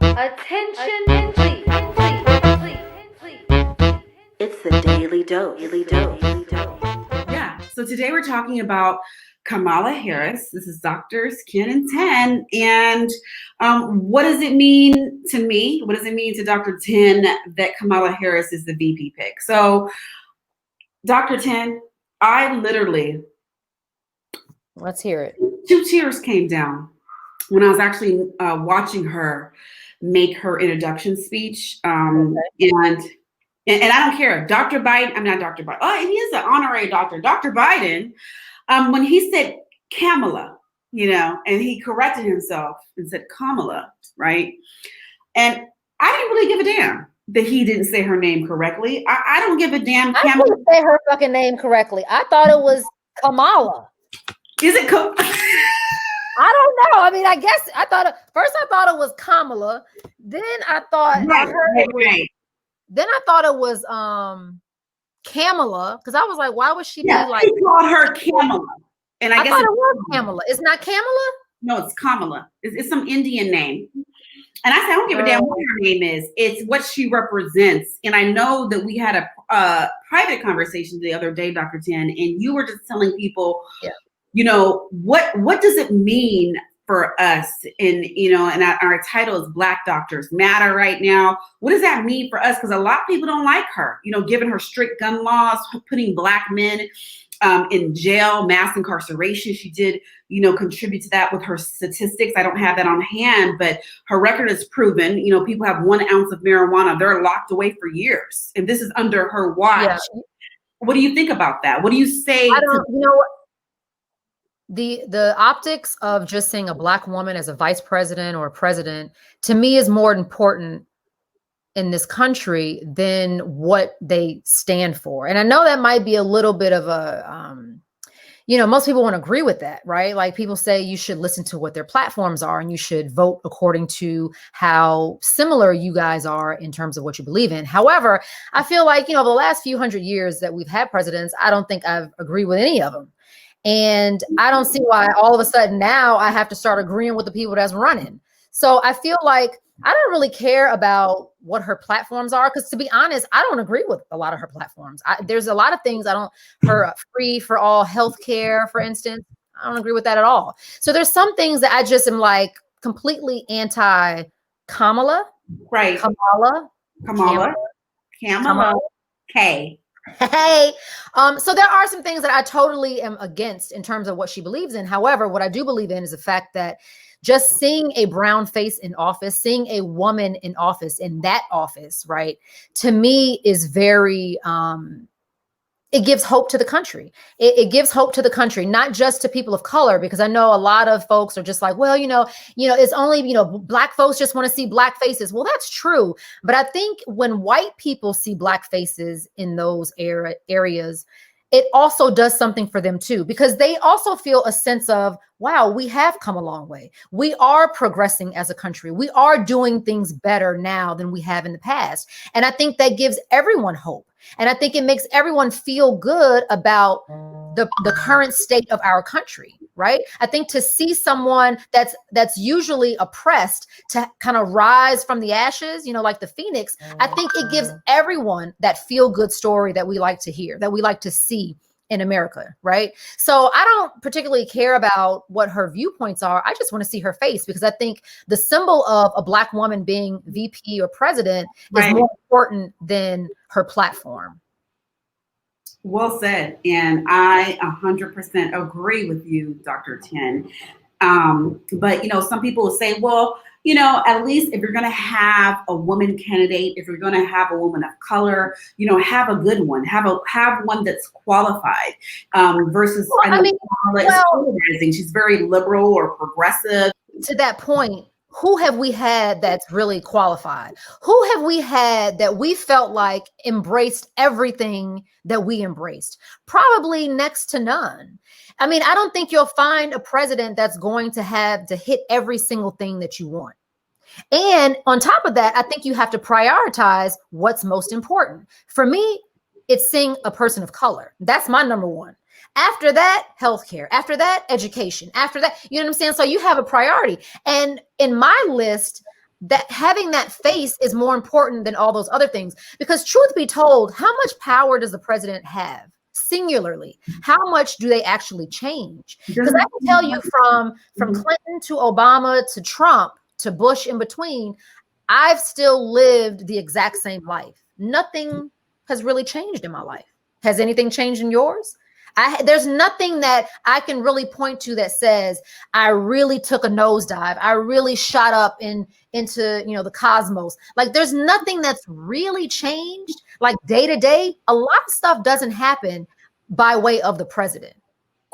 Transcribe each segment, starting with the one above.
Attention, please, please. It's the Daily Dose. Yeah. So today we're talking about Kamala Harris. This is Doctors Ken and Ten. And what does it mean to me? What does it mean to Dr. Ten that Kamala Harris is the VP pick? So, Dr. Ten, I literally, let's hear it. 2 tears came down when I was actually watching her make her introduction speech. And I don't care. Dr. Biden, I'm not Dr. Biden. Oh, he is an honorary doctor. Dr. Biden, when he said Kamala, and he corrected himself and said Kamala, right? And I didn't really give a damn that he didn't say her name correctly. I don't give a damn. I didn't say her fucking name correctly. I thought it was Kamala. Is it? I don't know. I mean, I guess first I thought it was Kamala. Then I thought Then I thought it was Kamala, because I was like, why would she be like? He called her Kamala, and I guess thought it was Kamala. It's not Kamala. No, it's Kamala. It's some Indian name. And I said, I don't give a damn what her name is. It's what she represents. And I know that we had a private conversation the other day, Dr. Ten, and you were just telling people, what does it mean for us? And, and our title is Black Doctors Matter right now. What does that mean for us? Because a lot of people don't like her, given her strict gun laws, putting Black men in jail, mass incarceration. She did, contribute to that with her statistics. I don't have that on hand, but her record is proven. People have 1 ounce of marijuana. They're locked away for years. And this is under her watch. Yeah. What do you think about that? What do you say? The optics of just seeing a Black woman as a vice president or a president, to me, is more important in this country than what they stand for. And I know that might be a little bit of a, most people won't agree with that, right? Like, people say you should listen to what their platforms are and you should vote according to how similar you guys are in terms of what you believe in. However, I feel like, over the last few hundred years that we've had presidents, I don't think I've agreed with any of them. And I don't see why all of a sudden now I have to start agreeing with the people that's running. So I feel like I don't really care about what her platforms are, because, to be honest, I don't agree with a lot of her platforms. There's a lot of things her free for all healthcare, for instance, I don't agree with that at all. So there's some things that I just am like completely anti Kamala. Right. Kamala. K. Hey, so there are some things that I totally am against in terms of what she believes in. However, what I do believe in is the fact that just seeing a brown face in office, seeing a woman in office, in that office, right, to me is very, it gives hope to the country. It gives hope to the country, not just to people of color, because I know a lot of folks are just like, well, it's only, Black folks just want to see Black faces. Well, that's true. But I think when white people see Black faces in those areas, it also does something for them too, because they also feel a sense of, wow, we have come a long way. We are progressing as a country. We are doing things better now than we have in the past. And I think that gives everyone hope. And I think it makes everyone feel good about the current state of our country, right? I think to see someone that's usually oppressed to kind of rise from the ashes, like the phoenix, I think it gives everyone that feel-good story that we like to hear, that we like to see in America, right? So I don't particularly care about what her viewpoints are. I just want to see her face, because I think the symbol of a Black woman being VP or president is more important than her platform. Well said. And I 100% agree with you, Dr. Ten. But, some people will say, well, at least if you're going to have a woman candidate, if you're going to have a woman of color, have a good one, have one that's qualified, versus, she's very liberal or progressive. To that point, who have we had that's really qualified? Who have we had that we felt like embraced everything that we embraced? Probably next to none. I mean, I don't think you'll find a president that's going to have to hit every single thing that you want. And on top of that, I think you have to prioritize what's most important. For me, it's seeing a person of color. That's my number one. After that, healthcare. After that, education. After that, you know what I'm saying? So you have a priority. And in my list, that having that face is more important than all those other things. Because truth be told, how much power does the president have? Singularly, how much do they actually change? Because I can tell you from Clinton to Obama to Trump to Bush in between, I've still lived the exact same life. Nothing has really changed in my life. Has anything changed in yours? There's nothing that I can really point to that says I really took a nosedive. I really shot up into the cosmos. Like there's nothing that's really changed. Like day to day, a lot of stuff doesn't happen by way of the president.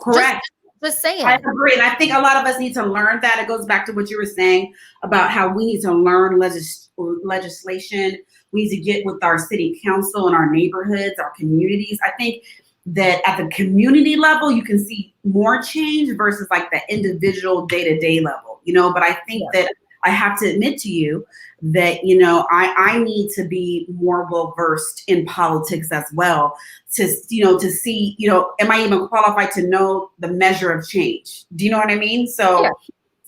Correct. Just saying. I agree. And I think a lot of us need to learn that. It goes back to what you were saying about how we need to learn legislation. We need to get with our city council and our neighborhoods, our communities. I think that at the community level, you can see more change versus like the individual day-to-day level, but I think that I have to admit to you that, I need to be more well-versed in politics as well to see, am I even qualified to know the measure of change? Do you know what I mean? So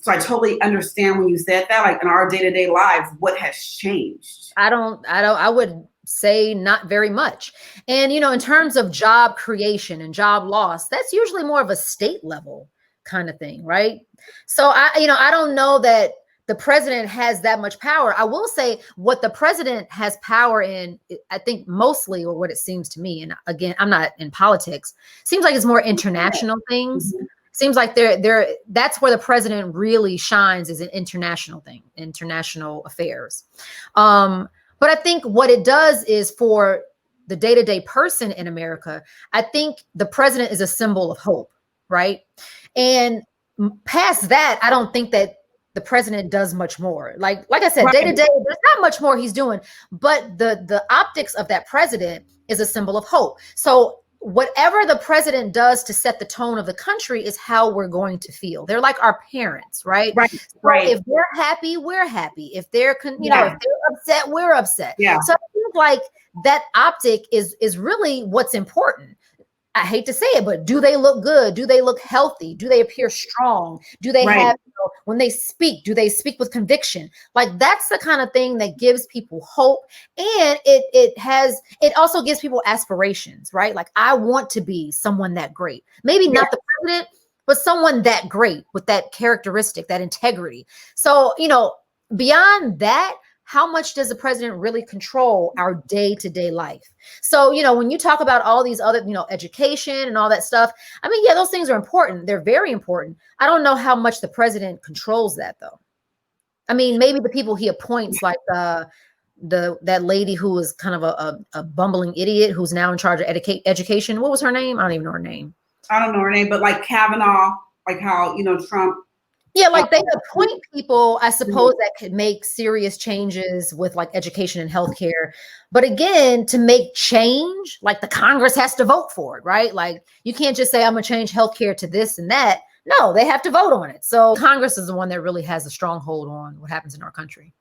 I totally understand when you said that, like in our day-to-day lives, what has changed? I would say not very much. And, in terms of job creation and job loss, that's usually more of a state level kind of thing, right? So I don't know that the president has that much power. I will say what the president has power in, I think mostly, or what it seems to me, and again, I'm not in politics, seems like it's more international things. Seems like that's where the president really shines, is an international thing, international affairs. But I think what it does is for the day-to-day person in America, I think the president is a symbol of hope, right? And past that, I don't think that the president does much more. Like I said, day to day, there's not much more he's doing, but the optics of that president is a symbol of hope. So whatever the president does to set the tone of the country is how we're going to feel. They're like our parents, right? Right. If they're happy, we're happy. If they're, if they're upset, we're upset. Yeah. So I think like that optic is really what's important. I hate to say it, but do they look good? Do they look healthy? Do they appear strong? Do they have, when they speak, do they speak with conviction? Like that's the kind of thing that gives people hope. And it also gives people aspirations, right? Like I want to be someone that great. Maybe not the president, but someone that great with that characteristic, that integrity. So, beyond that, how much does the president really control our day-to-day life? So, when you talk about all these other, education and all that stuff, I mean, yeah, those things are important. They're very important. I don't know how much the president controls that, though. I mean, maybe the people he appoints, like that lady who was kind of a bumbling idiot who's now in charge of education. What was her name? I don't even know her name. I don't know her name, but like Kavanaugh, like how, Trump. Yeah, like they appoint people, I suppose, that could make serious changes with like education and healthcare. But again, to make change, like the Congress has to vote for it, right? Like you can't just say, I'm going to change healthcare to this and that. No, they have to vote on it. So Congress is the one that really has a stronghold on what happens in our country.